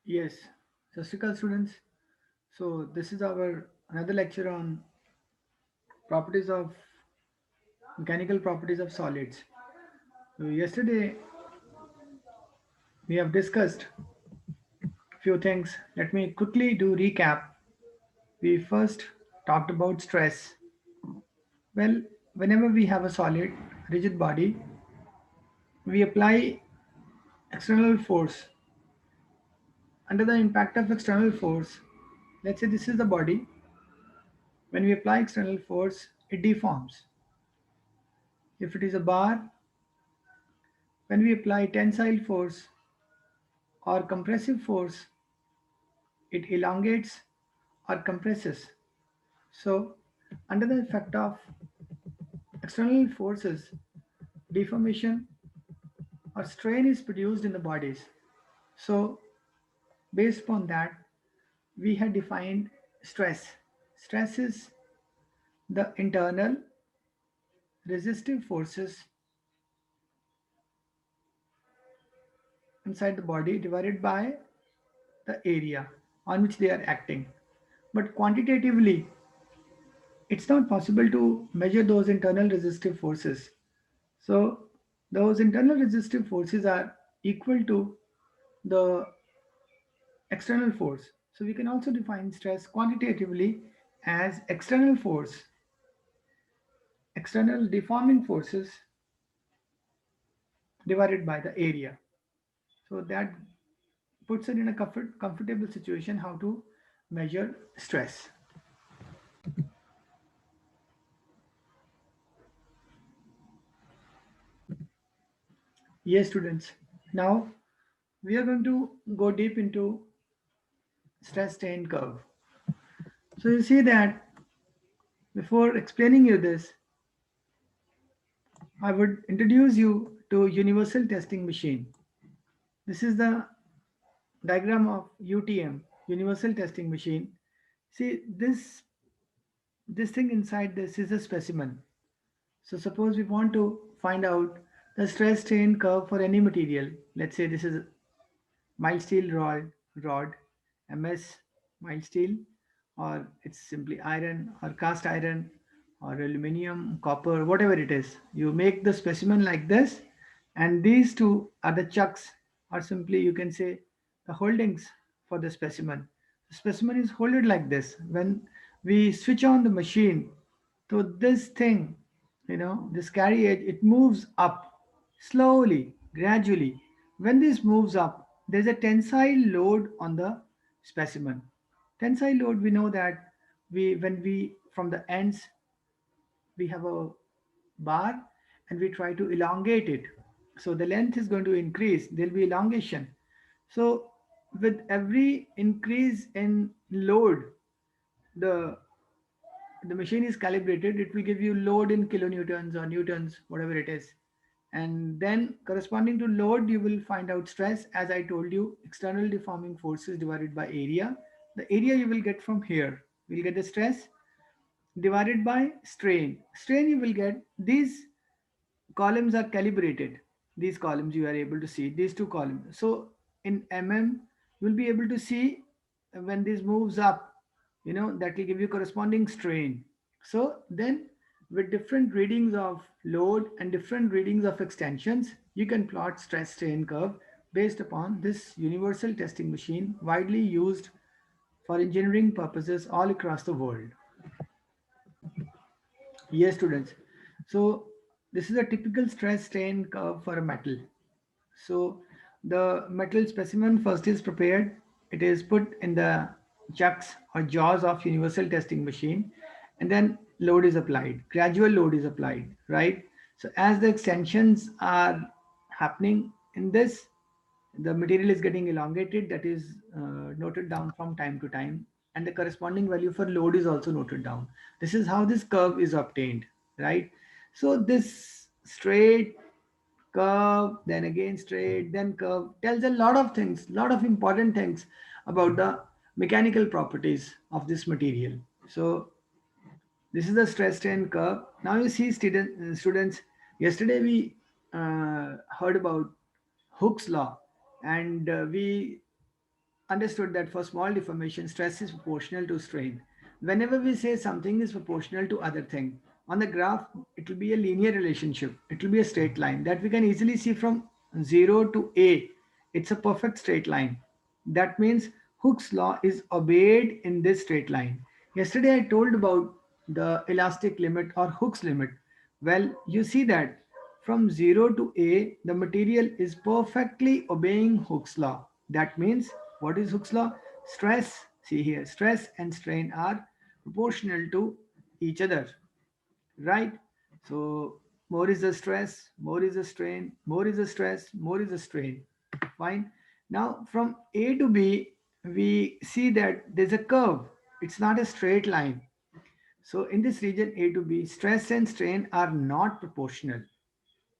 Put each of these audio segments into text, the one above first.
Yes, Sasrikal students. So this is our another lecture on properties of mechanical properties of solids. So yesterday we have discussed few things. Let me quickly do recap. We first talked about stress. Well, whenever we have a solid, rigid body, we apply external force. Under the impact of external force, let's say this is the body. When we apply external force, it deforms. If it is a bar, when we apply tensile force or compressive force, it elongates or compresses. So, under the effect of external forces, deformation or strain is produced in the bodies. So, based upon that, we had defined stress. Stress is the internal resistive forces inside the body divided by the area on which they are acting. But quantitatively, it's not possible to measure those internal resistive forces. So, those internal resistive forces are equal to the external force. So, we can also define stress quantitatively as external force, external deforming forces divided by the area. So, that puts it in a comfortable situation how to measure stress. Yes, students. Now we are going to go deep into stress strain curve. So you see that before explaining you this, I would introduce you to universal testing machine. This is the diagram of UTM, universal testing machine. See this thing inside this is a specimen. So suppose we want to find out the stress strain curve for any material. Let's say this is mild steel rod, MS mild steel, or it's simply iron or cast iron or aluminum, copper, whatever it is. You make the specimen like this, and these two are the chucks, or simply you can say the holdings for the specimen. The specimen is holded like this. When we switch on the machine, so this thing, this carriage, it moves up slowly, gradually. When this moves up, there's a tensile load on the specimen. Tensile load, we know that when we from the ends we have a bar and we try to elongate it. So the length is going to increase, there'll be elongation. So with every increase in load, the the machine is calibrated, it will give you load in kilonewtons or newtons, whatever it is. And then corresponding to load, you will find out stress. As I told you, external deforming forces divided by area. The area you will get from here. We'll get the stress divided by strain. Strain you will get, these columns are calibrated. These columns you are able to see, these two columns. So in mm, you'll be able to see when this moves up, that will give you corresponding strain. So then with different readings of load and different readings of extensions, you can plot stress strain curve based upon this universal testing machine widely used for engineering purposes all across the world. Yes, students. So this is a typical stress strain curve for a metal. So the metal specimen first is prepared. It is put in the chucks or jaws of universal testing machine, and then load is applied. Gradual load is applied, right? So as the extensions are happening in this, the material is getting elongated. That is noted down from time to time, and the corresponding value for load is also noted down. This is how this curve is obtained, right? So this straight curve, then again straight, then curve, tells a lot of things, lot of important things about the mechanical properties of this material. So this is the stress strain curve. Now you see students, yesterday we heard about Hooke's law, and we understood that for small deformation, stress is proportional to strain. Whenever we say something is proportional to other thing, on the graph, it will be a linear relationship. It will be a straight line that we can easily see from 0 to A. It's a perfect straight line. That means Hooke's law is obeyed in this straight line. Yesterday I told about the elastic limit or Hooke's limit. Well, you see that from 0 to A, the material is perfectly obeying Hooke's law. That means, what is Hooke's law? Stress, see here, stress and strain are proportional to each other, right? So, more is the stress, more is the strain, more is the stress, more is the strain. Fine. Now, from A to B, we see that there's a curve. It's not a straight line. So, in this region A to B, stress and strain are not proportional,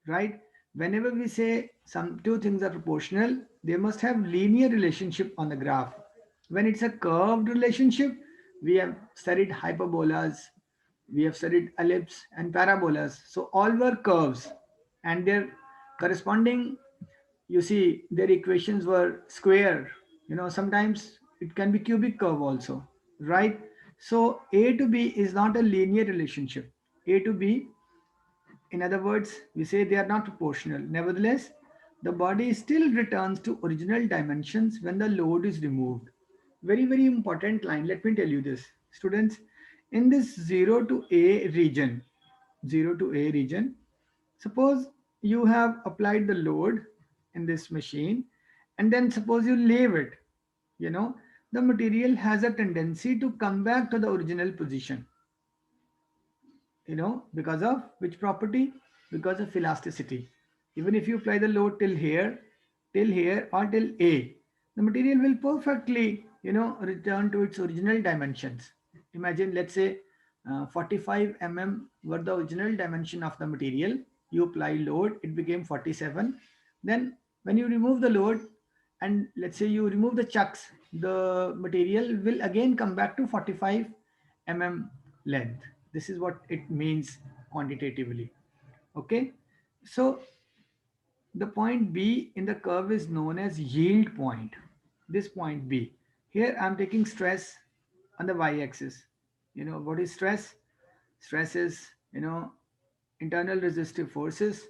right? Whenever we say some two things are proportional, they must have linear relationship on the graph. When it's a curved relationship, we have studied hyperbolas, we have studied ellipse and parabolas. So all were curves, and their corresponding, you see, their equations were square. Sometimes it can be cubic curve also, right? So A to B is not a linear relationship. A to B, in other words, we say they are not proportional. Nevertheless, the body still returns to original dimensions when the load is removed. Very, very important line. Let me tell you this. Students, in this 0 to A region, 0 to A region, suppose you have applied the load in this machine, and then suppose you leave it, you know, the material has a tendency to come back to the original position, because of which property? Because of elasticity. Even if you apply the load till here or till A, the material will perfectly return to its original dimensions. Imagine, let's say, 45 were the original dimension of the material. You apply load, it became 47. Then when you remove the load, and let's say you remove the chucks, the material will again come back to 45 length. This is what it means quantitatively. Okay, so the point B in the curve is known as yield point. This point B. Here I'm taking stress on the y-axis. What is stress? Stress is, internal resistive forces.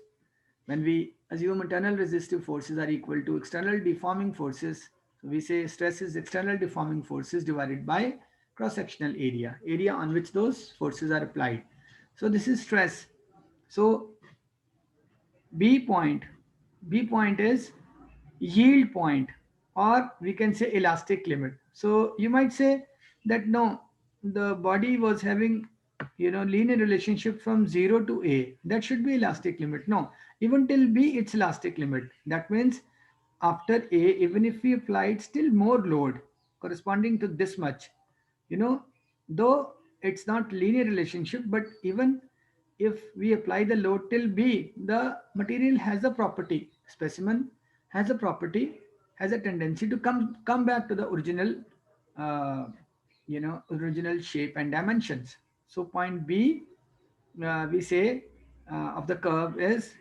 When we assume internal resistive forces are equal to external deforming forces, so we say stress is external deforming forces divided by cross-sectional area on which those forces are applied. So this is stress. So B point, B point is yield point, or we can say elastic limit. So you might say that no, the body was having linear relationship from 0 to A. That should be elastic limit. No, even till B it's elastic limit. That means after A, even if we applied still more load corresponding to this much, you know though it's not linear relationship, but even if we apply the load till B, the material has a property, specimen has a property, has a tendency to come back to the original original shape and dimensions. So point B, we say, of the curve is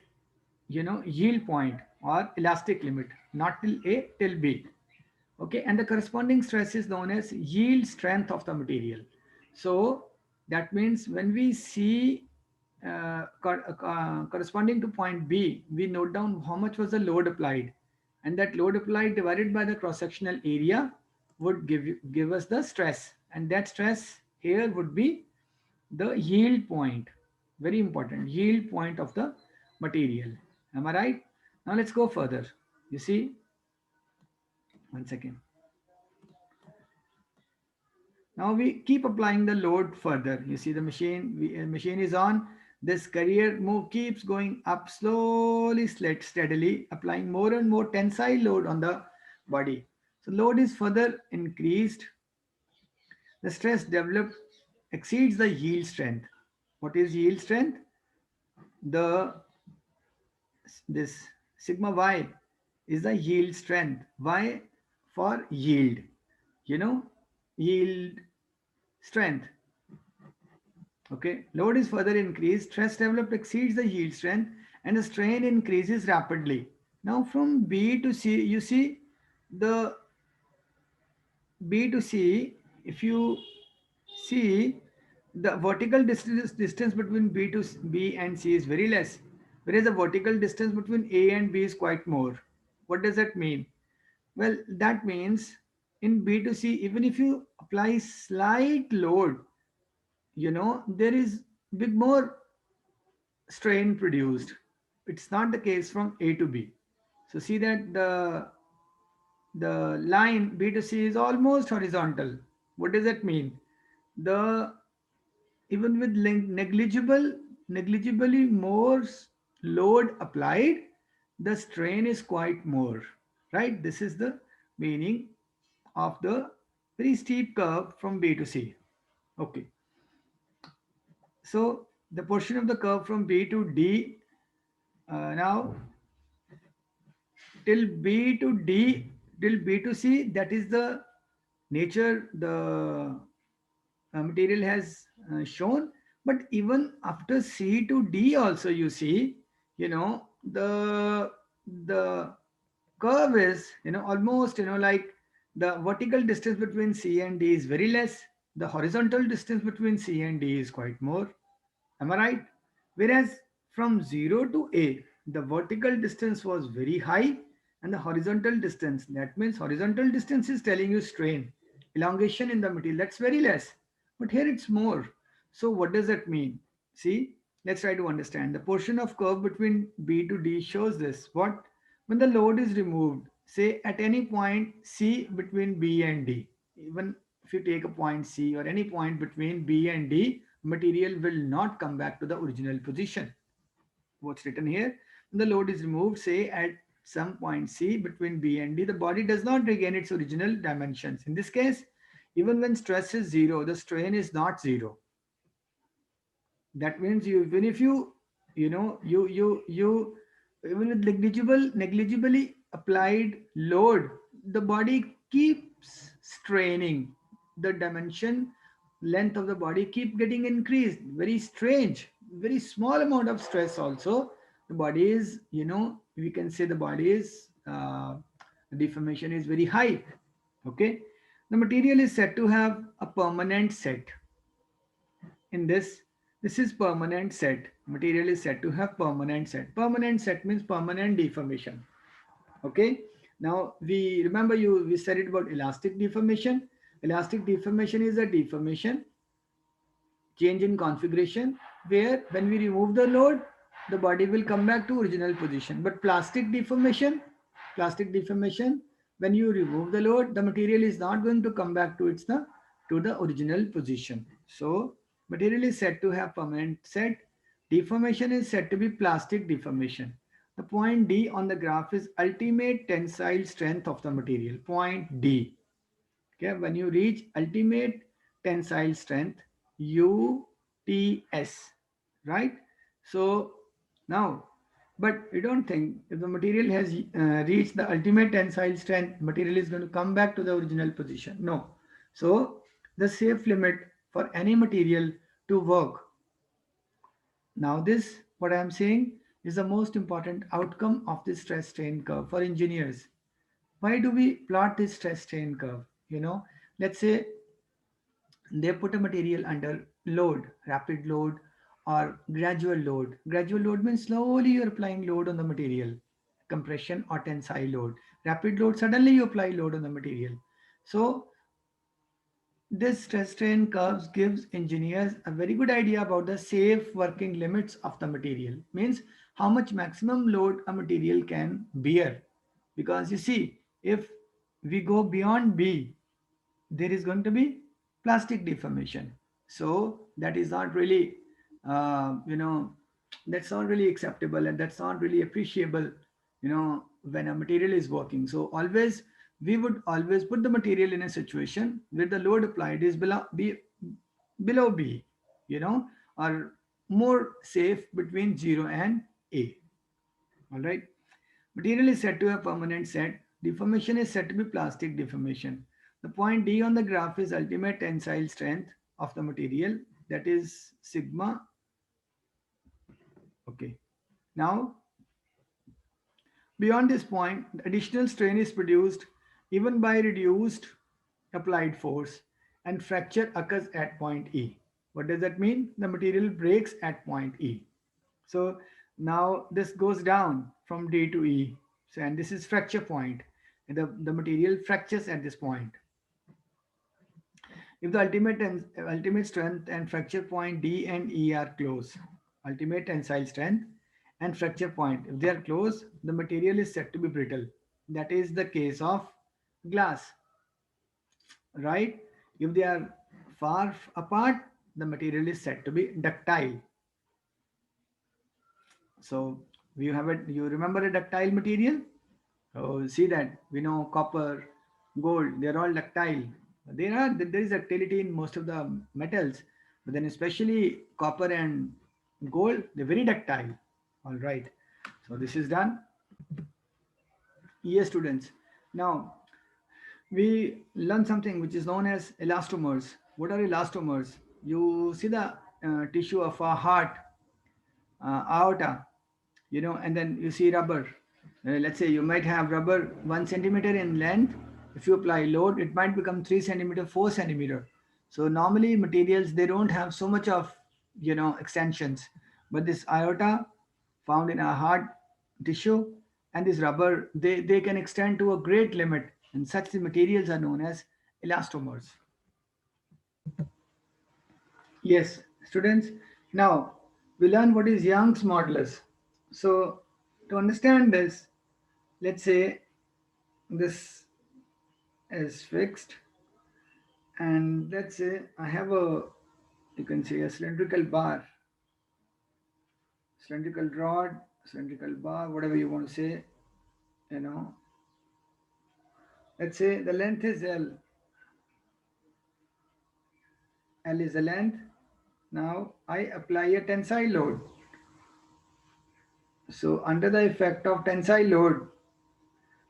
yield point or elastic limit, not till A, till B. Okay, and the corresponding stress is known as yield strength of the material. So that means when we see corresponding to point B, we note down how much was the load applied, and that load applied divided by the cross-sectional area would give us the stress, and that stress here would be the yield point. Very important, yield point of the material. Am I right? Now let's go further. You see, one second. Now we keep applying the load further. You see the machine is on. This carrier move keeps going up slowly, steadily, applying more and more tensile load on the body. So load is further increased. The stress developed exceeds the yield strength. What is yield strength? The this sigma y is the yield strength. Y for yield. Yield strength. Okay, load is further increased, stress developed exceeds the yield strength, and the strain increases rapidly. Now from B to C, you see the B to C, if you see, the vertical distance between B and C is very less, whereas the vertical distance between A and B is quite more. What does that mean? Well, that means in B to C, even if you apply slight load, there is big more strain produced. It's not the case from A to B. So see that the line B to C is almost horizontal. What does that mean? The Even with negligibly more load applied, the strain is quite more, right? This is the meaning of the very steep curve from B to C. Okay, so the portion of the curve from B to D, now till B to D, till B to C, that is the nature the material has shown. But even after C to D also, you see, the curve is, almost, like the vertical distance between C and D is very less. The horizontal distance between C and D is quite more. Am I right? Whereas from 0 to A, the vertical distance was very high and the horizontal distance, that means horizontal distance is telling you strain, elongation in the material, that's very less. But here it's more. So what does that mean? See, let's try to understand. The portion of curve between B to D shows this. What? When the load is removed, say at any point C between B and D, even if you take a point C or any point between B and D, material will not come back to the original position. What's written here? When the load is removed, say at some point C between B and D, the body does not regain its original dimensions. In this case, even when stress is zero, the strain is not zero. That means even if you know you even with negligibly applied load, the body keeps straining. The dimension length of the body keep getting increased. Very strange. Very small amount of stress also, the body is, we can say the body is deformation is very high. Okay, the material is said to have a permanent set. In this is permanent set. Material is said to have permanent set. Permanent set means permanent deformation. Okay, now we remember, we said it about elastic deformation. Elastic deformation is a deformation change in configuration where when we remove the load, the body will come back to original position. But plastic deformation, when you remove the load, the material is not going to come back to the original position. So material is said to have permanent set. Deformation is said to be plastic deformation. The point D on the graph is ultimate tensile strength of the material. Point D. Okay, when you reach ultimate tensile strength, UTS, right? So now, but we don't think if the material has reached the ultimate tensile strength, material is going to come back to the original position. No. So the safe limit for any material to work. Now this, what I am saying, is the most important outcome of this stress strain curve for engineers. Why do we plot this stress strain curve? Let's say they put a material under load, rapid load or gradual load. Gradual load means slowly you're applying load on the material, compression or tensile load. Rapid load, suddenly you apply load on the material. So this stress strain curves gives engineers a very good idea about the safe working limits of the material. Means how much maximum load a material can bear. Because you see, if we go beyond B, there is going to be plastic deformation. So that is not really, that's not really acceptable and that's not really appreciable, when a material is working. So always, we would always put the material in a situation where the load applied is below B, or more safe between 0 and A. All right. Material is said to have permanent set. Deformation is said to be plastic deformation. The point D on the graph is ultimate tensile strength of the material, that is sigma. Okay. Now, beyond this point, additional strain is produced even by reduced applied force and fracture occurs at point E. What does that mean? The material breaks at point E. So now this goes down from D to E. So, and this is fracture point. And the material fractures at this point. If the ultimate strength and fracture point D and E are close, ultimate tensile strength and fracture point, if they are close, the material is said to be brittle. That is the case of glass, right? If they are far apart, the material is said to be ductile. So you remember a ductile material? Oh, see that we know copper, gold, they're all ductile. There is ductility in most of the metals, but then especially copper and gold, they're very ductile. All right. So this is done. Yes, students. Now we learn something which is known as elastomers. What are elastomers? You see the tissue of a heart, aorta, and then you see rubber. Let's say you might have rubber 1 centimeter in length. If you apply load, it might become 3 centimeter, 4 centimeter. So normally materials they don't have so much of extensions, but this aorta found in our heart tissue and this rubber they can extend to a great limit, and such materials are known as elastomers. Yes, students. Now we learn what is Young's modulus. So to understand this, let's say this is fixed, and let's say I have a, you can say, a cylindrical bar, cylindrical rod, cylindrical bar, whatever you want to say. You know, let's say the length is L. L is the length. Now I apply a tensile load. So under the effect of tensile load,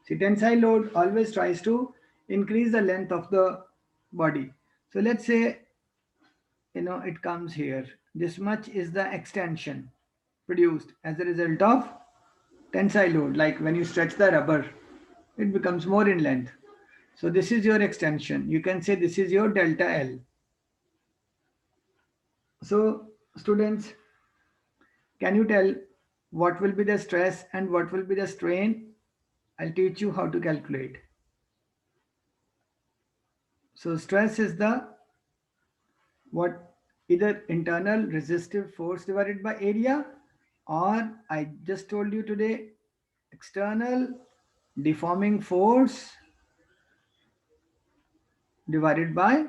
see, tensile load always tries to increase the length of the body. So let's say, it comes here. This much is the extension produced as a result of tensile load. Like when you stretch the rubber, it becomes more in length. So this is your extension. You can say this is your delta L. So students, can you tell what will be the stress and what will be the strain? I'll teach you how to calculate. So stress is the what, either internal resistive force divided by area, or I just told you today, external deforming force divided by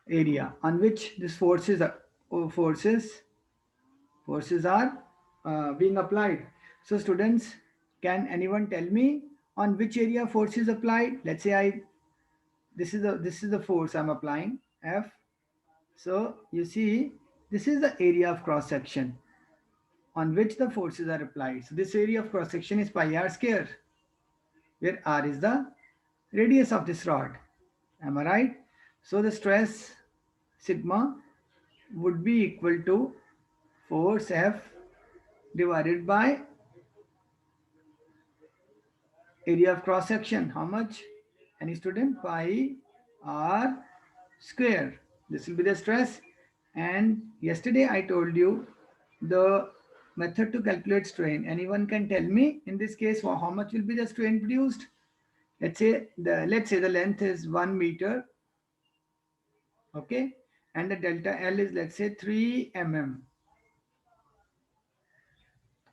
area on which this forces are being applied. So students, can anyone tell me on which area force is applied? Let's say I this is the force I'm applying, F. So you see, this is the area of cross section on which the forces are applied. So this area of cross section is pi r square, where r is the radius of this rod. Am I right? So the stress sigma would be equal to force F divided by area of cross section. How much? Any student? Pi r square. This will be the stress. And yesterday I told you the method to calculate strain. Anyone can tell me in this case for how much will be the strain produced? Let's say the length is 1 meter, okay, and the delta L is, let's say, 3 mm.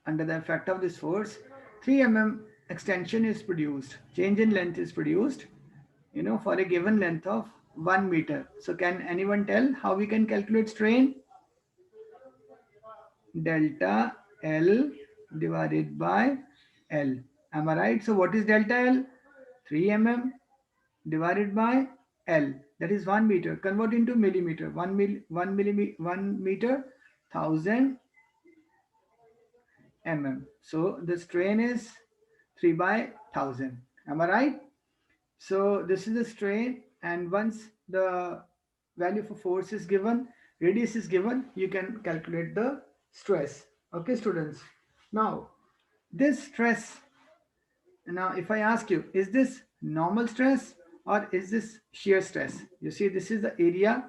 Under the effect of this force, 3 mm extension is produced, change in length is produced, for a given length of 1 meter. So can anyone tell how we can calculate strain? Delta L divided by L. Am I right? So what is delta L? 3 mm divided by L. That is 1 meter. Convert into millimeter. 1 meter, 1000 mm. So the strain is 3 by 1000. Am I right? So this is the strain, and once the value for force is given, radius is given, you can calculate the stress. Okay, students. Now, this stress, now if I ask you, is this normal stress or is this shear stress? You see, this is the area.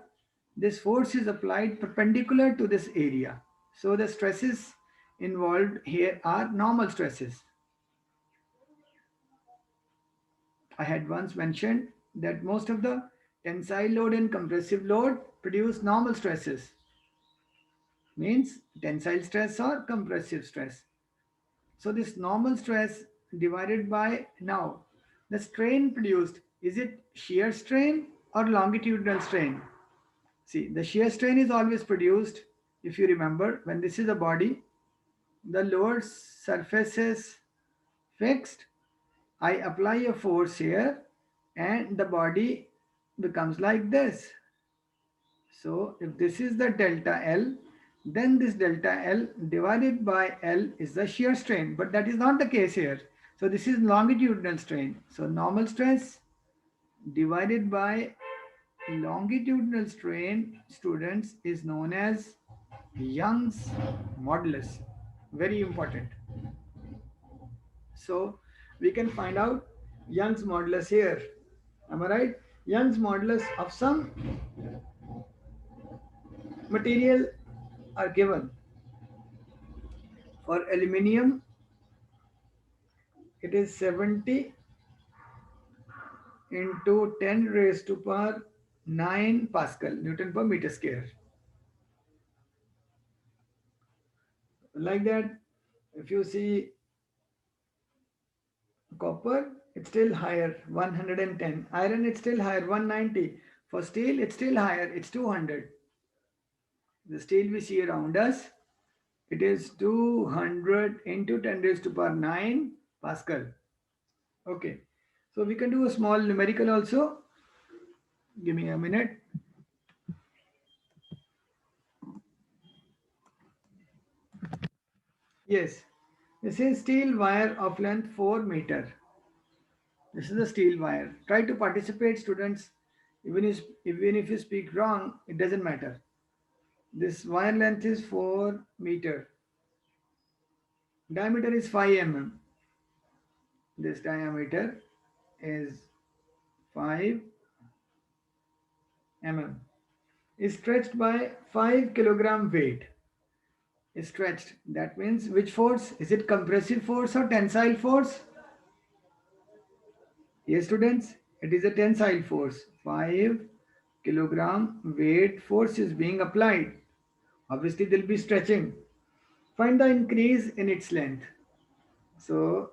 This force is applied perpendicular to this area. So the stresses involved here are normal stresses. I had once mentioned that most of the tensile load and compressive load produce normal stresses, means tensile stress or compressive stress. So this normal stress divided by, now the strain produced, is it shear strain or longitudinal strain? See, the shear strain is always produced, if you remember, when this is a body, the lower surface is fixed, I apply a force here and the body becomes like this. So if this is the delta L, then this delta L divided by L is the shear strain, but that is not the case here. So this is longitudinal strain. So normal stress divided by longitudinal strain, students, is known as Young's modulus. Very important. So we can find out Young's modulus here. Am I right? Young's modulus of some material are given. For aluminium, it is 70 into 10 raised to power 9 Pascal, Newton per meter square. Like that, if you see copper, it's still higher, 110. Iron, it's still higher, 190. For steel, it's still higher, it's 200. The steel we see around us, it is 200 into 10 raised to power 9 Pascal. Okay. So we can do a small numerical also. Give me a minute. Yes. This is steel wire of length 4 meter. This is the steel wire. Try to participate, students. Even if you speak wrong, it doesn't matter. This wire length is 4 meter. Diameter is 5 mm. This diameter is 5 mm. Is stretched by 5 kilogram weight. Is stretched. That means which force? Is it compressive force or tensile force? Yes, students, it is a tensile force. 5 kilogram weight force is being applied. Obviously, there will be stretching. Find the increase in its length. So,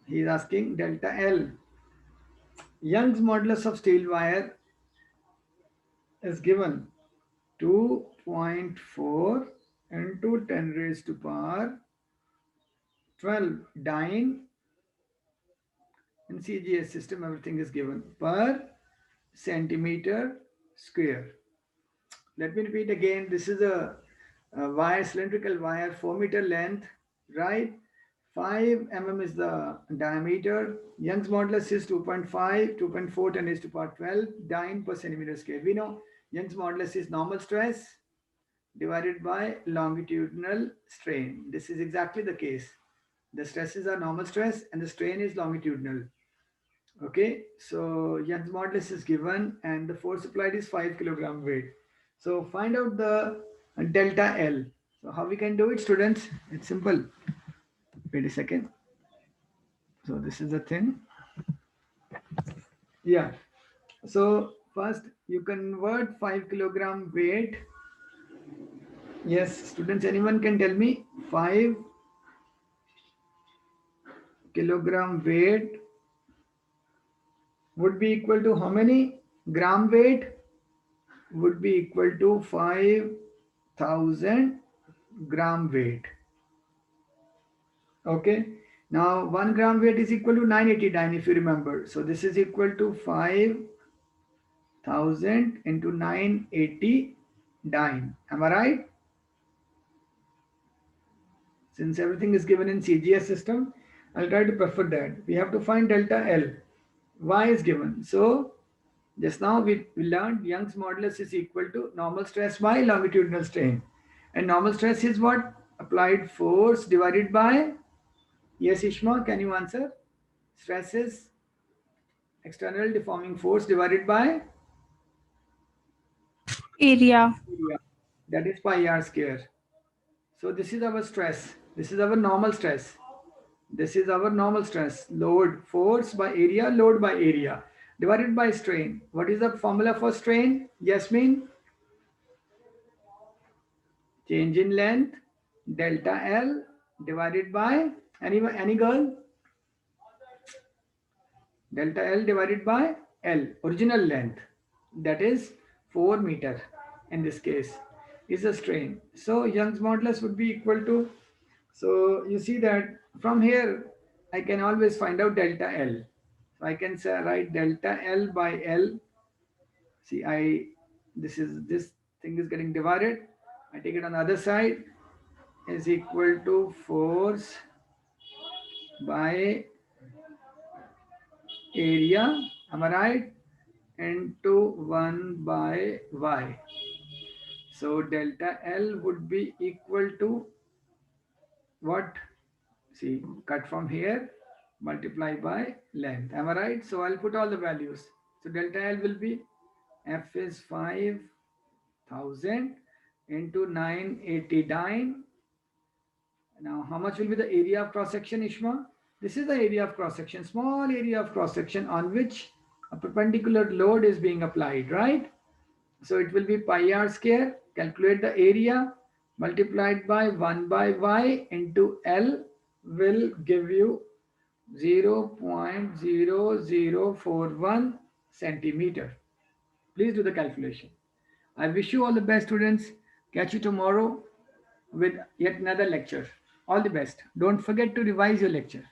he is asking delta L. Young's modulus of steel wire is given 2.4 into 10 raised to power 12 dyne. In CGS system, everything is given per centimeter square. Let me repeat again. This is a wire, cylindrical wire, 4 meter length, right? 5 mm is the diameter. Young's modulus is 2.5, 2.4 10 raised to power 12 dyne per centimeter square. We know Young's modulus is normal stress divided by longitudinal strain. This is exactly the case. The stresses are normal stress and the strain is longitudinal. Okay, so Young's modulus is given and the force applied is 5 kilogram weight. So find out the delta L. So how we can do it, students? It's simple. Wait a second. So this is the thing. Yeah. So first you convert 5 kilogram weight. Yes, students, anyone can tell me 5 kilogram weight would be equal to how many gram weight? Would be equal to 5,000 gram weight. Okay. Now 1 gram weight is equal to 980 dyne, if you remember. So this is equal to 5,000 into 980 dyne. Am I right? Since everything is given in CGS system, I'll try to prefer that. We have to find delta L. Y is given. So just now we learned Young's modulus is equal to normal stress by longitudinal strain. And normal stress is what? Applied force divided by, yes, Ishma, can you answer? Stress is external deforming force divided by area. area. That is pi r square. So this is our stress. This is our normal stress. This is our normal stress. Load, force by area, load by area. Divided by strain. What is the formula for strain? Yasmin? Change in length, delta L divided by, any girl? Delta L divided by L, original length. That is 4 meter in this case is a strain. So Young's modulus would be equal to, so you see that from here I can always find out delta L. So I can say write delta L by L. See, this thing is getting divided. I take it on the other side is equal to force by area, am I right? Into 1 by y. So delta L would be equal to what? See, cut from here, multiply by length. Am I right? So I'll put all the values. So delta L will be F is 5,000 into 989. Now, how much will be the area of cross section, Ishma? This is the area of cross section, small area of cross section on which a perpendicular load is being applied, right? So it will be pi r square. Calculate the area multiplied by 1 by y into L will give you 0.0041 centimeter. Please do the calculation. I wish you all the best, students. Catch you tomorrow with yet another lecture. All the best. Don't forget to revise your lecture.